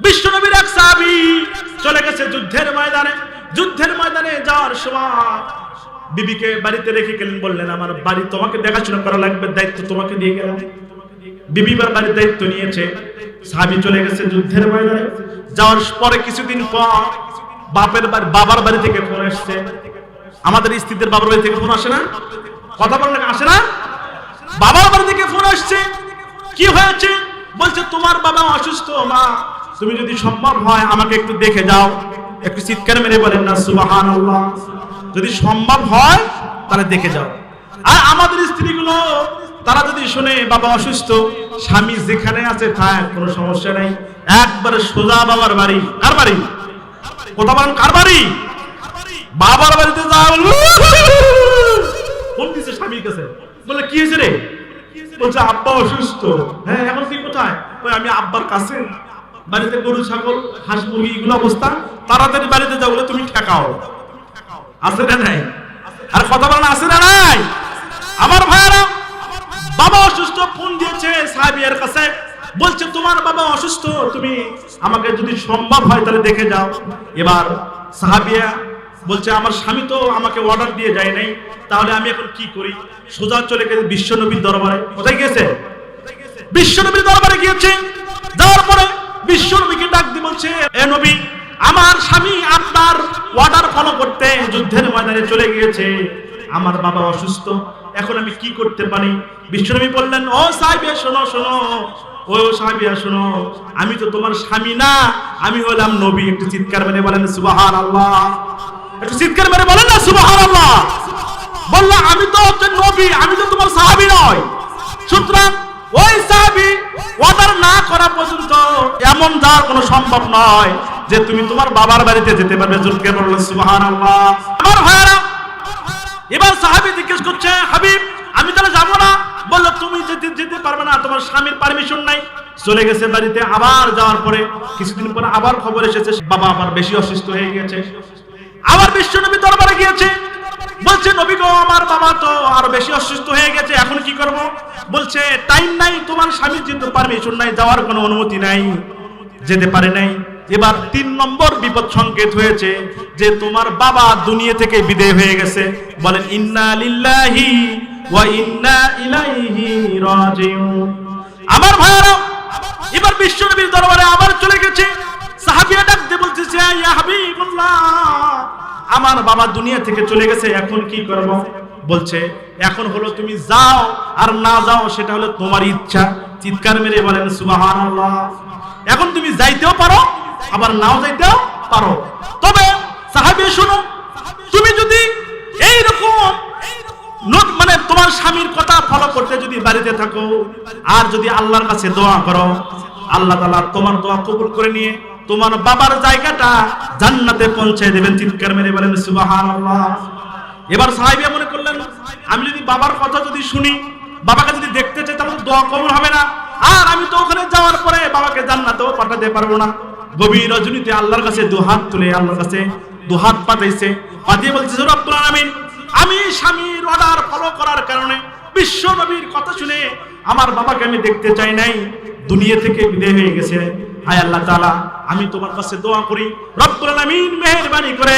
বিশ্বনবীর এক সাহাবী চলে গেছে যুদ্ধের ময়দানে। যুদ্ধের ময়দানে যাওয়ার সময় বিবিকে বাড়িতে রেখে গেলেন, বললেন আমার বাড়ি তোমাকে দেখাশোনা করা লাগবে, দায়িত্ব তোমাকে দিয়ে গেলাম। বিবি বাড়ির দায়িত্ব নিয়েছে। সাহাবী চলে গেছে যুদ্ধের ময়দানে। যাওয়ার পরে কিছুদিন পর বাবার বাড়ি থেকে ফোন আসছে। আমাদের স্ত্রীদের বাবার বাড়ি থেকে ফোন আসে না? কথা বলেন, আসে না? বাবার বাড়ি থেকে ফোন আসছে। কি হয়েছে? বলছে তোমার বাবা অসুস্থ মা, তুমি যদি সম্ভব হয় আমাকে একটু দেখে যাও। একটু চিৎকার মেরে বলেন না সুবহানাল্লাহ। যদি সম্ভব হয় তাহলে দেখে যাও। আর আমাদের স্ত্রীগুলো তারা যদি শুনে বাবা অসুস্থ, স্বামী যেখানে আছে থাক, কোনো সমস্যা নাই, একবারে সোজা বাবার বাড়ি। কার বাড়ি? কথা বলেন, কার বাড়ি? বাবার বাড়িতে যাও। ফোন দিছে স্বামীর কাছে, বলে কি হয়েছে রে? বলছে আব্বা অসুস্থ। হ্যাঁ, এখন তুই কোথায়? ওই আমি আব্বার কাছে, বাড়িতে গরু ছাগল হাঁস মুরগি এগুলো অবস্থা, তাড়াতাড়ি বাড়িতে যাও বলে তুমি ঠেকাও। আছে না নাই? আর কথা বলেন, আছে না নাই? আমার ভাইরা, বাবা অসুস্থ, ফোন দিয়েছে সাহাবীর কাছে, বলছে তোমার বাবা অসুস্থ, তুমি আমাকে যদি সম্ভব হয় তাহলে দেখে যাও। এবার সাহাবিয়া বলছে আমার স্বামী তো আমাকে অর্ডার দিয়ে যায় নাই, তাহলে আমি এখন কি করি? সোজা চলে গেছে বিশ্বনবীর দরবারে। কোথায় গিয়েছে? বিশ্বনবীর দরবারে গিয়েছে। যাওয়ার পরে বিশ্বনবীকে ডাক দিয়ে বলছে, এ নবী, আমার স্বামী আপনার অর্ডার ফলো করতে যুদ্ধের ময়দানে চলে গিয়েছে, আমার বাবা অসুস্থ, এখন আমি কি করতে পারি? বিশ্বনবী বললেন, ও সাহাবিয়া শোনো শোনো, ও সাহাবিয়া শোনো, আমি তো তোমার স্বামী না, আমি হলাম নবী। একটু চিৎকার মেরে বলেন সুবহানাল্লাহ। একটু চিৎকার মেরে বলেন না সুবহানাল্লাহ। বললো আমি তো হচ্ছে নবী, আমি তো তোমার সাহাবী নয়। সুতরাং ওই সাহাবী অর্ডার না করা পর্যন্ত এমন যাওয়ার কোনো সম্ভব নয় যে তুমি তোমার বাবার বাড়িতে যেতে পারবে। জোরে বললেন সুবহানাল্লাহ। আমার ভাইরা, এবার সাহাবী জিজ্ঞেস করছে, হাবিব আমি তাহলে যাবো না? বললো তুমি যেতে পারবে না, তোমার স্বামীর পারমিশন নাই। চলে গেছে বাড়িতে। আবার যাওয়ার পরে কিছুদিন পরে আবার খবর এসেছে বাবা আবার বেশি অসুস্থ হয়ে গিয়েছে। আবার বিশ্বনবী দরবারে গিয়েছে, বলছে নবী গো, আমার বাবা তো আরো বেশি অসুস্থ হয়ে গেছে, এখন কি করব? বলছে টাইম নাই, তোমার স্বামীর যেহেতু পারমিশন নাই, যাওয়ার কোনো অনুমতি নাই, যেতে পারে নাই। এবার 3 নম্বর বিপদ সংকেত হয়েছে যে তোমার বাবা দুনিয়া থেকে বিদায় হয়ে গেছে। বলেন ইন্না লিল্লাহি ওয়া ইন্না ইলাইহি রাজিউন। আমার ভাইরা, এবার বিশ্বনবীর দরবারে আবার চলে গেছে। সাহাবীরা ডাক দিয়ে বলতেছে, ইয়া হাবিবাল্লাহ, আমার বাবা দুনিয়া থেকে চলে গেছে, এখন কি করব? বলছে এখন হলো তুমি যাও আর না যাও সেটা হলো তোমার ইচ্ছা। চিৎকার মেরে বলেন সুবহানাল্লাহ। এখন তুমি যাইতেও পারো আবার নাও যাইতেও পারো। তবে সাহাবী শুনো, তুমি যদি এইরকম মানে তোমার স্বামীর কথা ফলো করতে যদি বাড়িতে থাকো আর যদি আল্লাহর কাছে দোয়া করো, আল্লাহ তাআলা তোমার দোয়া কবুল করে নিয়ে তোমার বাবার জায়গাটা জান্নাতে পৌঁছে দেবেন। চিৎকার মেরে বলেন সুবহানাল্লাহ। এবার সাহাবী মনে করলেন, আমি যদি বাবার কথা যদি শুনি, বাবাকে যদি দেখতে চাই, তাহলে দোয়া কবুল হবে না, আর আমি তো ওখানে যাওয়ার পরে বাবাকে জান্নাতেও পাঠাতে পারবো না। গভীর রজনীতে আল্লাহর কাছে দুহাত তুলে আল্লাহর কাছে দুহাত পাঠাইছে, পাঠিয়ে বলছে রব্বুল আলামিন, আমি স্বামীর অর্ডার ফলো করার কারণে বিশ্ব নবীর কথা শুনে আমার বাবাকে আমি দেখতে চাই নাই, দুনিয়া থেকে বিদায় হয়ে গেছে। হায় আল্লাহ তাআলা, আমি তোমার কাছে দোয়া করি রব্বুল আলামিন মেহেরবানি করে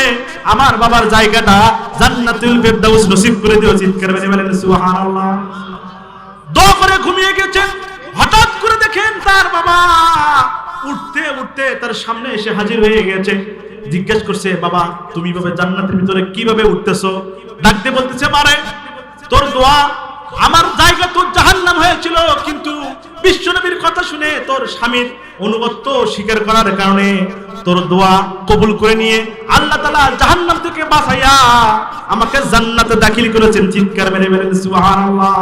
আমার বাবার জায়গাটা জান্নাতুল ফেরদাউস নসিব করে দিও। চিৎকার করে বলেন সুবহানাল্লাহ। দোয়া করে ঘুমিয়ে গেছেন। হঠাৎ করে দেখেন তার বাবা উঠতে উঠতে তার সামনে এসে হাজির হয়ে গেছে। জিজ্ঞেস করছে, বাবা তুমি ভাবে জান্নাতের ভিতরে কিভাবে উঠতেছো? ডাকতে বলতেছে, মারে তোর দোয়া, আমার জায়গা তোর জাহান্নাম হয়েছিল, কিন্তু বিশ্বনবীর কথা শুনে তোর স্বামীর অনুগত্য স্বীকার করার কারণে তোর দোয়া কবুল করে নিয়ে আল্লাহ তাআলা জাহান্নাম থেকে বাঁচাইয়া আমাকে জান্নাতে দাখিল করেছেন। চিৎকার মেরে বলেন সুবহানাল্লাহ।